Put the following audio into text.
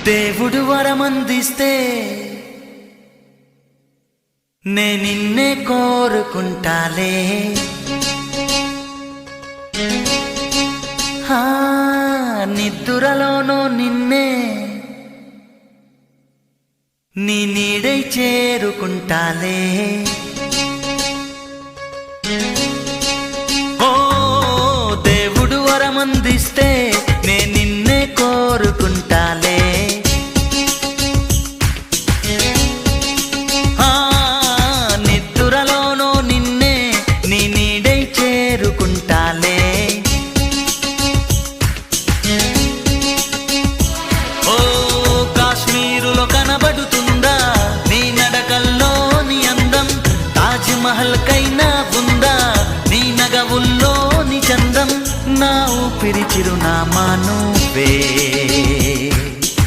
దేవుడు వరమందిస్తే నే నిన్నే కోరుకుంటాలే. నిద్దురలోనో నిన్నే నీ నీడై చేరుకుంటాలే. ఓ దేవుడు వరమందిస్తే నే నిన్నే కోరుకుంటాలే. నిద్దురలోనో నిన్నే నీ నీడై చేరుకుంటాలే. ఓ కాశ్మీరులో కనబడుతుందా నీ నడకల్లోని అందం, తాజ్ మహల్ కైనా ఉందా నీ నగవుల్లోని చందం, నా ఊపిరి చిరునామా నువ్వే.